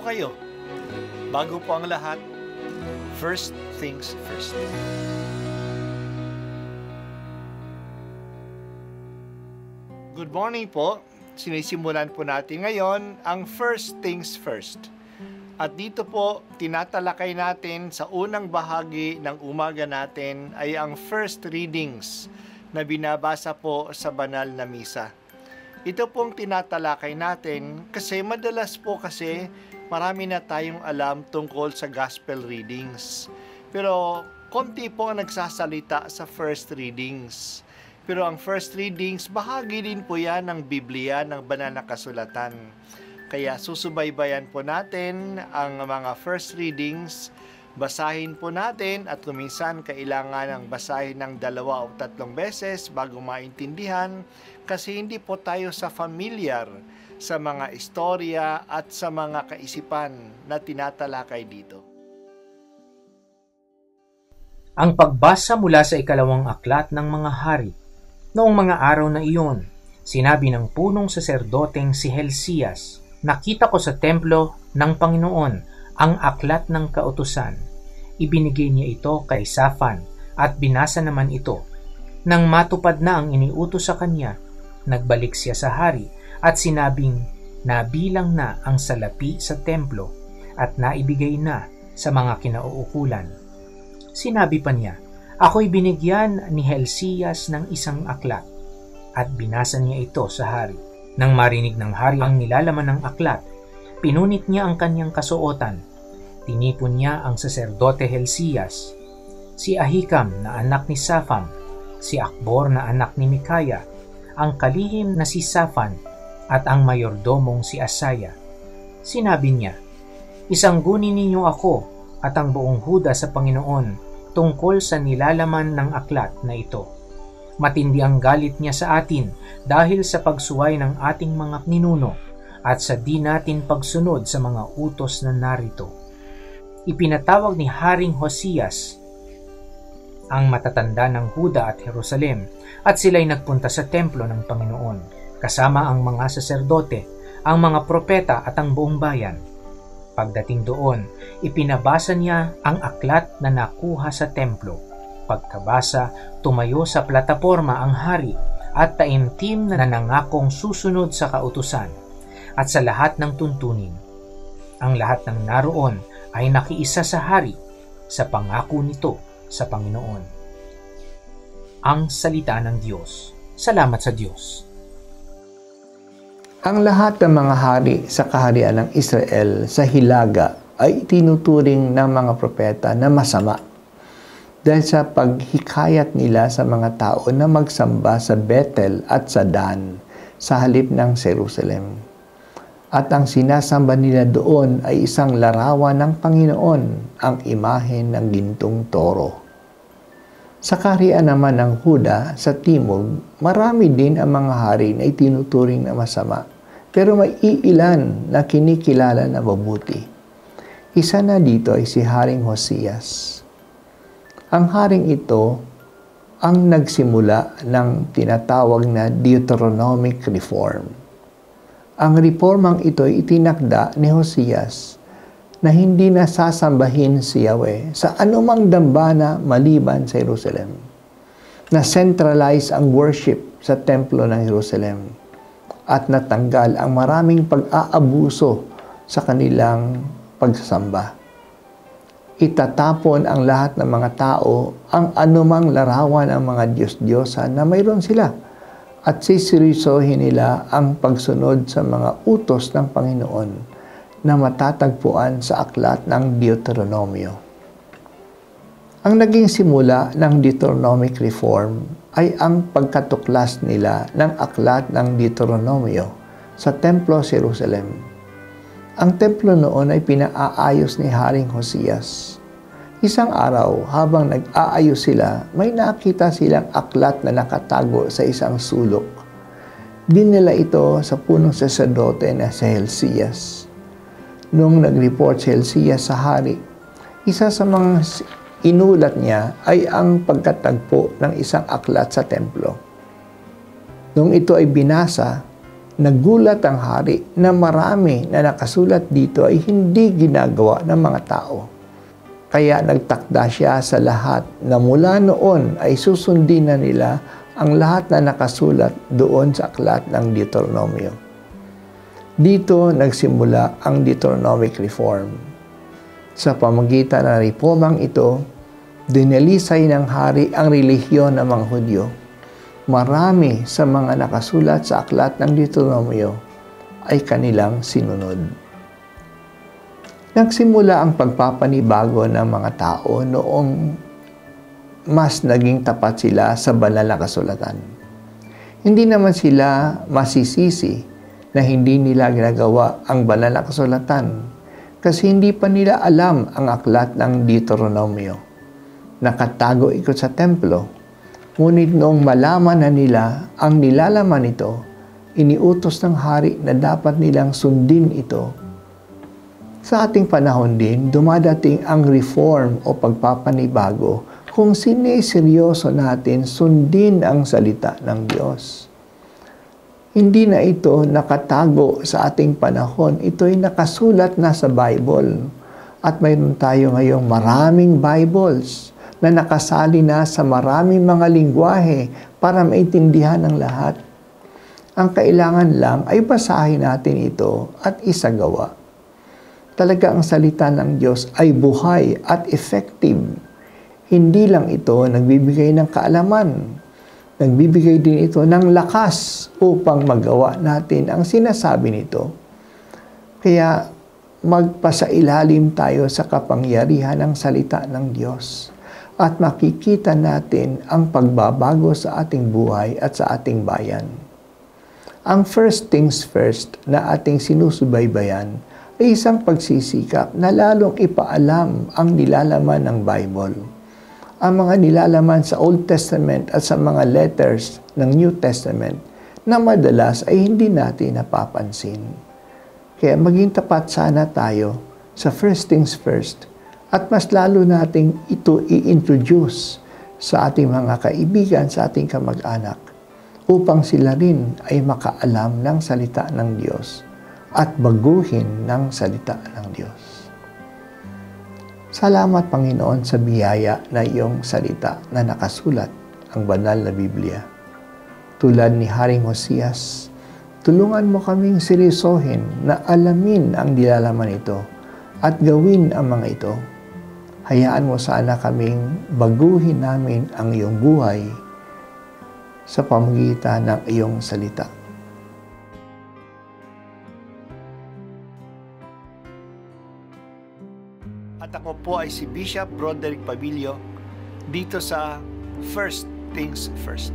kayo? Bago po ang lahat, first things first. Good morning po. Sinisimulan po natin ngayon ang first things first. At dito po, tinatalakay natin sa unang bahagi ng umaga natin ay ang first readings na binabasa po sa banal na misa. Ito pong tinatalakay natin kasi madalas po kasi marami na tayong alam tungkol sa gospel readings. Pero konti po ang nagsasalita sa first readings. Pero ang first readings, bahagi din po yan ng Biblia, ng banal na kasulatan. Kaya susubaybayan po natin ang mga first readings, basahin po natin at kuminsan kailangan ng basahin ng 2 o 3 beses bago maintindihan kasi hindi po tayo familiar sa mga istorya at sa mga kaisipan na tinatalakay dito. Ang pagbasa mula sa ikalawang aklat ng mga hari. Noong mga araw na iyon, sinabi ng punong saserdoteng si Hilcias, "Nakita ko sa templo ng Panginoon ang aklat ng kautusan. Ibinigay niya ito kay Shaphan at binasa naman ito. Nang matupad na ang iniutos sa kanya, nagbalik siya sa hari at sinabing nabilang na ang salapi sa templo at naibigay na sa mga kinauukulan. Sinabi pa niya, ako'y binigyan ni Hilcias ng isang aklat at binasa niya ito sa hari. Nang marinig ng hari ang nilalaman ng aklat, pinunit niya ang kanyang kasuotan. Tinipon niya ang saserdote Hilcias, si Ahikam na anak ni Shaphan, si Akbor na anak ni Mikaya, ang kalihim na si Shaphan at ang mayordomong si Asaya. Sinabi niya, isanggunin ninyo ako at ang buong Huda sa Panginoon tungkol sa nilalaman ng aklat na ito. Matindi ang galit niya sa atin dahil sa pagsuway ng ating mga ninuno at sa di natin pagsunod sa mga utos na narito. Ipinatawag ni Haring Hosias ang matatanda ng Huda at Jerusalem at sila'y nagpunta sa templo ng Panginoon kasama ang mga saserdote, ang mga propeta at ang buong bayan. Pagdating doon, ipinabasa niya ang aklat na nakuha sa templo. Pagkabasa, tumayo sa plataporma ang hari at taimtim na nangakong susunod sa kautusan at sa lahat ng tuntunin. Ang lahat ng naroon ay nakiisa sa hari sa pangako nito sa Panginoon. Ang salita ng Diyos. Salamat sa Diyos. Ang lahat ng mga hari sa kaharian ng Israel sa Hilaga ay tinuturing ng mga propeta na masama dahil sa paghikayat nila sa mga tao na magsamba sa Bethel at sa Dan sa halip ng Jerusalem. At ang sinasamba nila doon ay isang larawan ng Panginoon, ang imahe ng gintong toro. Sa kaharian naman ng Huda sa Timog, marami din ang mga hari na itinuturing na masama. Pero may iilan na kinikilala na mabuti. Isa na dito ay si Haring Hosias. Ang haring ito ang nagsimula ng tinatawag na Deuteronomic Reform. Ang reformang ito ay itinakda ni Hosias na hindi na sasambahin si Yahweh sa anumang dambana maliban sa Jerusalem. Na centralize ang worship sa templo ng Jerusalem at natanggal ang maraming pag-aabuso sa kanilang pagsasamba. Itatapon ang lahat ng mga tao ang anumang larawan ng mga Diyos-Diyosan na mayroon sila at siseryosohin nila ang pagsunod sa mga utos ng Panginoon na matatagpuan sa aklat ng Deuteronomio. Ang naging simula ng Deuteronomic Reform ay ang pagkatuklas nila ng aklat ng Deuteronomio sa Templo sa Jerusalem. Ang templo noon ay pinaaayos ni Haring Hosias. Isang araw, habang nag-aayos sila, may nakita silang aklat na nakatago sa isang sulok. Dinala ito sa punong saserdote na si Hilcias. Noong nag-report si Hilcias sa hari, isa sa mga inulat niya ay ang pagkatagpo ng isang aklat sa templo. Nung ito ay binasa, Nagulat ang hari na marami na nakasulat dito ay hindi ginagawa ng mga tao. Kaya nagtakda siya sa lahat na mula noon ay susundin na nila ang lahat na nakasulat doon sa aklat ng Deuteronomio. Dito nagsimula ang Deuteronomic Reform. Sa pamagitan ng reformang ito, dinalisay ng hari ang relihiyon ng mga Hudyo. Marami sa mga nakasulat sa aklat ng Deuteronomio ay kanilang sinunod. Nagsimula ang pagpapanibago ng mga tao noong mas naging tapat sila sa banal na kasulatan. Hindi naman sila masisisi na hindi nila ginagawa ang banal na kasulatan kasi hindi pa nila alam ang aklat ng Deuteronomio. Nakatago ito sa templo. Ngunit noong malaman na nila ang nilalaman nito, iniutos ng hari na dapat nilang sundin ito. Sa ating panahon din, dumadating ang reform o pagpapanibago kung sineseryoso natin sundin ang salita ng Diyos. Hindi na ito nakatago sa ating panahon. Ito'y nakasulat na sa Bible. At mayroon tayo ngayong maraming Bibles na nakasali na sa maraming mga lingwahe para maintindihan ng lahat. Ang kailangan lang ay basahin natin ito at isagawa. Talaga ang salita ng Diyos ay buhay at effective. Hindi lang ito nagbibigay ng kaalaman. Nagbibigay din ito ng lakas upang magawa natin ang sinasabi nito. Kaya magpasailalim tayo sa kapangyarihan ng salita ng Diyos. At makikita natin ang pagbabago sa ating buhay at sa ating bayan. Ang first things first na ating sinusubaybayan ay isang pagsisikap na lalong ipaalam ang nilalaman ng Bible. Ang mga nilalaman sa Old Testament at sa mga letters ng New Testament na madalas ay hindi natin napapansin. Kaya maging tapat sana tayo sa first things first. At mas lalo nating ito i-introduce sa ating mga kaibigan, sa ating kamag-anak, upang sila rin ay makaalam ng salita ng Diyos at baguhin ng salita ng Diyos. Salamat, Panginoon, sa biyaya na iyong salita na nakasulat ang banal na Biblia. Tulad ni Haring Hosias, tulungan mo kaming seryosohin na alamin ang nilalaman ito at gawin ang mga ito. Hayaan mo sana kaming baguhin namin ang iyong buhay sa pamamagitan ng iyong salita. At ako po ay si Bishop Broderick Pabilio dito sa First Things First.